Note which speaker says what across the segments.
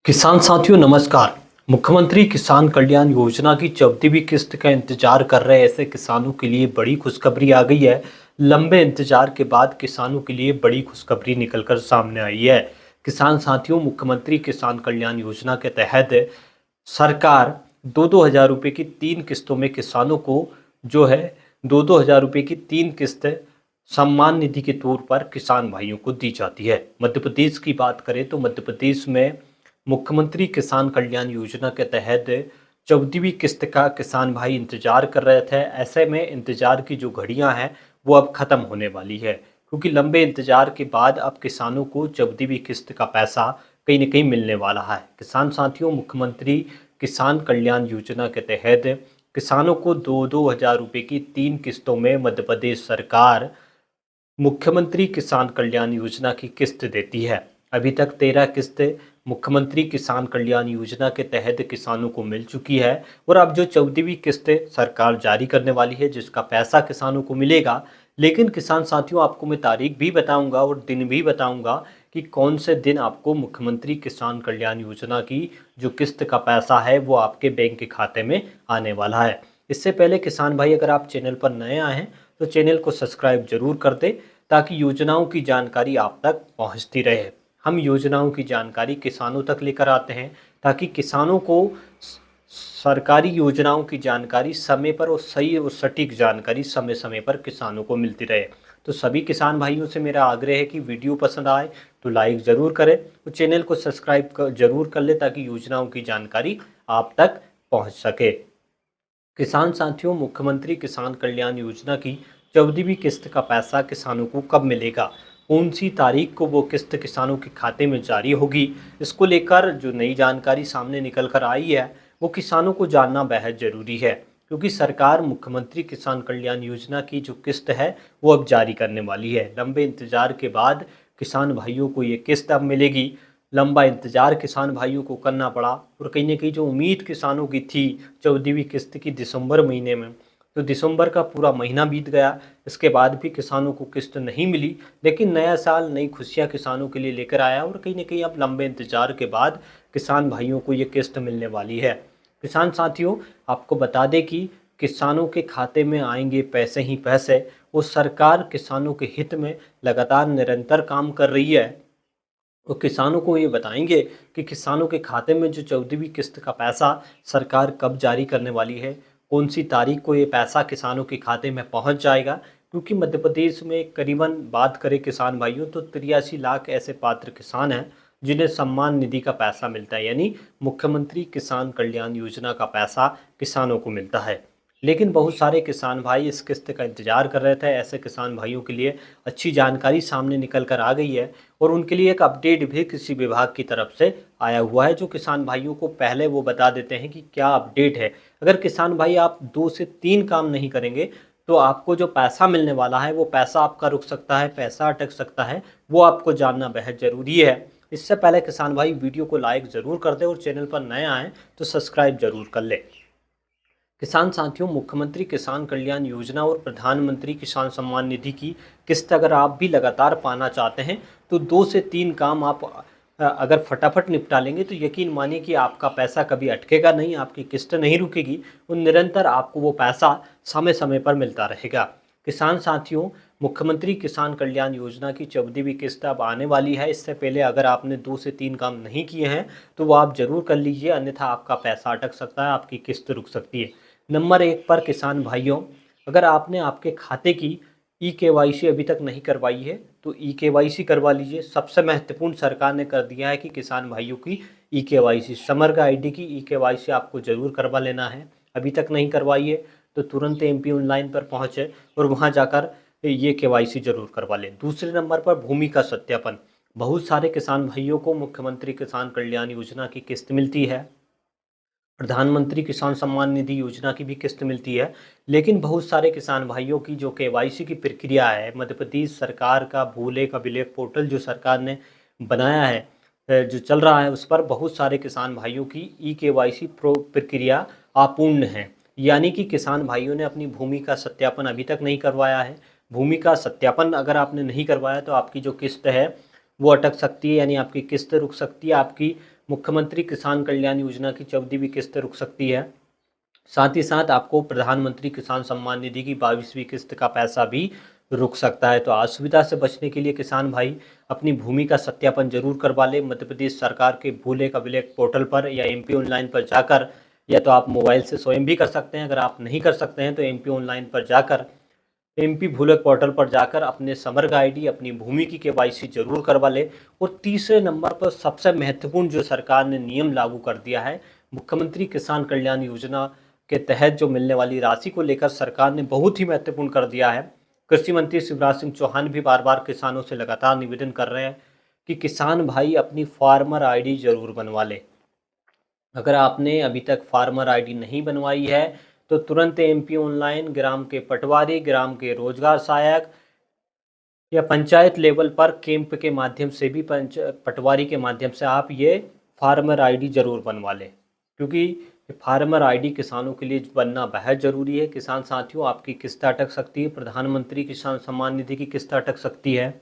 Speaker 1: किसान साथियों नमस्कार। मुख्यमंत्री किसान कल्याण योजना की 14वीं किस्त का इंतजार कर रहे ऐसे किसानों के लिए बड़ी खुशखबरी आ गई है। लंबे इंतजार के बाद किसानों के लिए बड़ी खुशखबरी निकलकर सामने आई है। किसान साथियों, मुख्यमंत्री किसान कल्याण योजना के तहत सरकार दो हजार रुपये की 3 किस्तों में किसानों को जो है दो हजार रुपये की 3 किस्त सम्मान निधि के तौर पर किसान भाइयों को दी जाती है। मध्य प्रदेश की बात करें तो मध्य प्रदेश में मुख्यमंत्री किसान कल्याण योजना के तहत 14वीं किस्त का किसान भाई इंतजार कर रहे थे। ऐसे में इंतजार की जो घड़ियां हैं वो अब खत्म होने वाली है, क्योंकि लंबे इंतजार के बाद अब किसानों को 14वीं किस्त का पैसा कहीं न कहीं मिलने वाला है। किसान साथियों, मुख्यमंत्री किसान कल्याण योजना के तहत किसानों को दो हजार रुपये की 3 किस्तों में मध्य प्रदेश सरकार मुख्यमंत्री किसान कल्याण योजना की किस्त देती है। अभी तक 13 किस्त मुख्यमंत्री किसान कल्याण योजना के तहत किसानों को मिल चुकी है और अब जो 14वीं किस्त सरकार जारी करने वाली है जिसका पैसा किसानों को मिलेगा। लेकिन किसान साथियों, आपको मैं तारीख भी बताऊंगा और दिन भी बताऊंगा कि कौन से दिन आपको मुख्यमंत्री किसान कल्याण योजना की जो किस्त का पैसा है वो आपके बैंक के खाते में आने वाला है। इससे पहले किसान भाई, अगर आप चैनल पर नए आए हैं तो चैनल को सब्सक्राइब जरूर कर दें ताकि योजनाओं की जानकारी आप तक पहुंचती रहे। हम योजनाओं की जानकारी किसानों तक लेकर आते हैं ताकि किसानों को सरकारी योजनाओं की जानकारी समय पर और सही और सटीक जानकारी समय समय पर किसानों को मिलती रहे। तो सभी किसान भाइयों से मेरा आग्रह है कि वीडियो पसंद आए तो लाइक ज़रूर करें और चैनल को सब्सक्राइब जरूर कर ले ताकि योजनाओं की जानकारी आप तक पहुंच सके। किसान साथियों, मुख्यमंत्री किसान कल्याण योजना की 14वीं किस्त का पैसा किसानों को कब मिलेगा, कौन सी तारीख को वो किस्त किसानों के खाते में जारी होगी, इसको लेकर जो नई जानकारी सामने निकल कर आई है वो किसानों को जानना बेहद ज़रूरी है। क्योंकि सरकार मुख्यमंत्री किसान कल्याण योजना की जो किस्त है वो अब जारी करने वाली है। लंबे इंतजार के बाद किसान भाइयों को ये किस्त अब मिलेगी। लंबा इंतजार किसान भाइयों को करना पड़ा और कहीं ना कहीं जो उम्मीद किसानों की थी 14वीं किस्त की दिसंबर महीने में, तो दिसंबर का पूरा महीना बीत गया, इसके बाद भी किसानों को किस्त नहीं मिली। लेकिन नया साल नई खुशियां किसानों के लिए लेकर आया और कहीं ना कहीं अब लंबे इंतजार के बाद किसान भाइयों को ये किस्त मिलने वाली है। किसान साथियों, आपको बता दें कि किसानों के खाते में आएंगे पैसे ही पैसे। वो सरकार किसानों के हित में लगातार निरंतर काम कर रही है। वो किसानों को ये बताएंगे कि किसानों के खाते में जो 14वीं किस्त का पैसा सरकार कब जारी करने वाली है, कौन सी तारीख को ये पैसा किसानों के खाते में पहुंच जाएगा। क्योंकि मध्य प्रदेश में करीबन बात करें किसान भाइयों तो 83 लाख ऐसे पात्र किसान हैं जिन्हें सम्मान निधि का पैसा मिलता है, यानी मुख्यमंत्री किसान कल्याण योजना का पैसा किसानों को मिलता है। लेकिन बहुत सारे किसान भाई इस किस्त का इंतजार कर रहे थे। ऐसे किसान भाइयों के लिए अच्छी जानकारी सामने निकल कर आ गई है और उनके लिए एक अपडेट भी कृषि विभाग की तरफ से आया हुआ है, जो किसान भाइयों को पहले वो बता देते हैं कि क्या अपडेट है। अगर किसान भाई आप 2 से 3 काम नहीं करेंगे तो आपको जो पैसा मिलने वाला है वो पैसा आपका रुक सकता है, पैसा अटक सकता है। वो आपको जानना बेहद ज़रूरी है। इससे पहले किसान भाई वीडियो को लाइक ज़रूर कर दें और चैनल पर नए आएँ तो सब्सक्राइब जरूर कर लें। किसान साथियों, मुख्यमंत्री किसान कल्याण योजना और प्रधानमंत्री किसान सम्मान निधि की किस्त अगर आप भी लगातार पाना चाहते हैं तो 2 से 3 काम आप अगर फटाफट निपटा लेंगे तो यकीन मानिए कि आपका पैसा कभी अटकेगा नहीं, आपकी किस्त नहीं रुकेगी और निरंतर आपको वो पैसा समय समय पर मिलता रहेगा। किसान साथियों, मुख्यमंत्री किसान कल्याण योजना की 14वीं किस्त अब आने वाली है। इससे पहले अगर आपने 2 से 3 काम नहीं किए हैं तो वो आप ज़रूर कर लीजिए, अन्यथा आपका पैसा अटक सकता है, आपकी किस्त रुक सकती है। नंबर 1 पर किसान भाइयों, अगर आपने आपके खाते की ई-केवाईसी अभी तक नहीं करवाई है तो ई-केवाईसी करवा लीजिए। सबसे महत्वपूर्ण सरकार ने कर दिया है कि किसान भाइयों की ई-केवाईसी, समग्र आईडी की ई-केवाईसी आपको ज़रूर करवा लेना है। अभी तक नहीं करवाई है तो तुरंत एमपी ऑनलाइन पर पहुँचे और वहाँ जाकर ये केवाईसी ज़रूर करवा लें। दूसरे नंबर पर भूमि का सत्यापन। बहुत सारे किसान भाइयों को मुख्यमंत्री किसान कल्याण योजना की किस्त मिलती है, प्रधानमंत्री किसान सम्मान निधि योजना की भी किस्त मिलती है। लेकिन बहुत सारे किसान भाइयों की जो केवाईसी की प्रक्रिया है, मध्य प्रदेश सरकार का भूले का विलेख पोर्टल जो सरकार ने बनाया है, जो चल रहा है, उस पर बहुत सारे किसान भाइयों की ई-केवाईसी प्रक्रिया अपूर्ण है। यानी कि किसान भाइयों ने अपनी भूमि का सत्यापन अभी तक नहीं करवाया है। भूमि का सत्यापन अगर आपने नहीं करवाया तो आपकी जो किस्त है वो अटक सकती है, यानी आपकी किस्त रुक सकती है, आपकी मुख्यमंत्री किसान कल्याण योजना की 14वीं किस्त रुक सकती है। साथ ही साथ आपको प्रधानमंत्री किसान सम्मान निधि की 22वीं किस्त का पैसा भी रुक सकता है। तो असुविधा से बचने के लिए किसान भाई अपनी भूमि का सत्यापन जरूर करवा ले मध्य प्रदेश सरकार के भूले अभिलेख पोर्टल पर या एमपी ऑनलाइन पर जाकर, या तो आप मोबाइल से स्वयं भी कर सकते हैं। अगर आप नहीं कर सकते हैं तो एमपी ऑनलाइन पर जाकर, एमपी भूलक पोर्टल पर जाकर अपने समग्र आईडी, अपनी भूमि की केवाईसी जरूर करवा ले। और तीसरे नंबर पर सबसे महत्वपूर्ण जो सरकार ने नियम लागू कर दिया है, मुख्यमंत्री किसान कल्याण योजना के तहत जो मिलने वाली राशि को लेकर सरकार ने बहुत ही महत्वपूर्ण कर दिया है। कृषि मंत्री शिवराज सिंह चौहान भी बार बार किसानों से लगातार निवेदन कर रहे हैं कि किसान भाई अपनी फार्मर आईडी जरूर बनवा ले। अगर आपने अभी तक फार्मर आईडी नहीं बनवाई है तो तुरंत एमपी ऑनलाइन, ग्राम के पटवारी, ग्राम के रोजगार सहायक या पंचायत लेवल पर कैंप के माध्यम से भी, पटवारी के माध्यम से आप ये फार्मर आईडी जरूर बनवा लें, क्योंकि फार्मर आईडी किसानों के लिए बनना बेहद ज़रूरी है। किसान साथियों, आपकी किस्त अटक सकती है, प्रधानमंत्री किसान सम्मान निधि की किस्त अटक सकती है,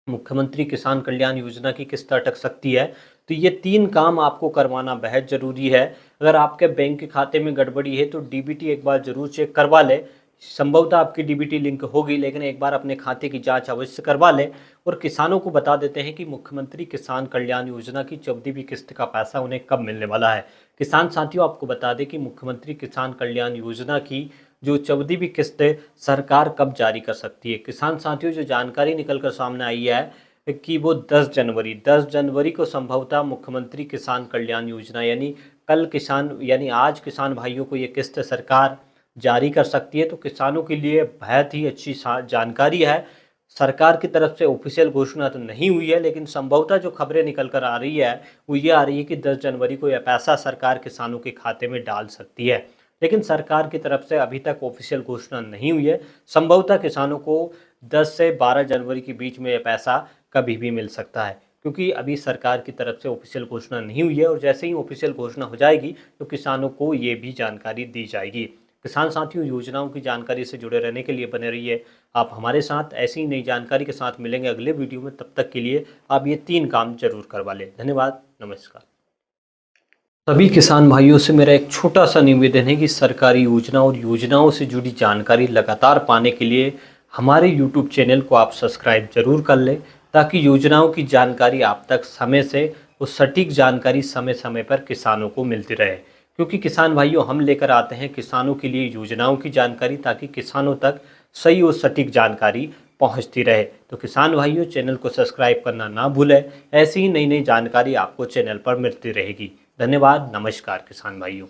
Speaker 1: मुख्यमंत्री किसान कल्याण योजना की किस्त अटक सकती है। तो ये 3 काम आपको करवाना बेहद ज़रूरी है। अगर आपके बैंक के खाते में गड़बड़ी है तो डीबीटी एक बार ज़रूर चेक करवा ले। संभवतः आपकी डीबीटी लिंक होगी, लेकिन एक बार अपने खाते की जांच अवश्य करवा ले। और किसानों को बता देते हैं कि मुख्यमंत्री किसान कल्याण योजना की 14वीं किस्त का पैसा उन्हें कब मिलने वाला है। किसान साथियों, आपको बता दें कि मुख्यमंत्री किसान कल्याण योजना की जो 14वीं किस्त सरकार कब जारी कर सकती है। किसान साथियों, जो जानकारी निकल कर सामने आई है कि वो 10 जनवरी को संभवतः मुख्यमंत्री किसान कल्याण योजना यानी आज किसान भाइयों को ये किस्त सरकार जारी कर सकती है। तो किसानों के लिए बहुत ही अच्छी जानकारी है। सरकार की तरफ से ऑफिशियल घोषणा तो नहीं हुई है, लेकिन संभवतः जो खबरें निकल कर आ रही है वो ये आ रही है कि 10 जनवरी को यह पैसा सरकार किसानों के खाते में डाल सकती है। लेकिन सरकार की तरफ से अभी तक ऑफिशियल घोषणा नहीं हुई है। संभवतः किसानों को 10 से 12 जनवरी के बीच में यह पैसा कभी भी मिल सकता है, क्योंकि अभी सरकार की तरफ से ऑफिशियल घोषणा नहीं हुई है। और जैसे ही ऑफिशियल घोषणा हो जाएगी तो किसानों को ये भी जानकारी दी जाएगी। किसान साथियों, योजनाओं की जानकारी से जुड़े रहने के लिए बने रहिए आप हमारे साथ। ऐसी नई जानकारी के साथ मिलेंगे अगले वीडियो में। तब तक के लिए आप ये 3 काम जरूर करवा लें। धन्यवाद, नमस्कार। सभी किसान भाइयों से मेरा एक छोटा सा निवेदन है कि सरकारी योजना और योजनाओं से जुड़ी जानकारी लगातार पाने के लिए हमारे YouTube चैनल को आप सब्सक्राइब जरूर कर लें, ताकि योजनाओं की जानकारी आप तक समय से और सटीक जानकारी समय समय पर किसानों को मिलती रहे। क्योंकि किसान भाइयों, हम लेकर आते हैं किसानों के लिए योजनाओं की जानकारी, ताकि किसानों तक सही और सटीक जानकारी पहुंचती रहे। तो किसान भाइयों, चैनल को सब्सक्राइब करना ना भूलें। ऐसी ही नई नई जानकारी आपको चैनल पर मिलती रहेगी। धन्यवाद, नमस्कार किसान भाइयों।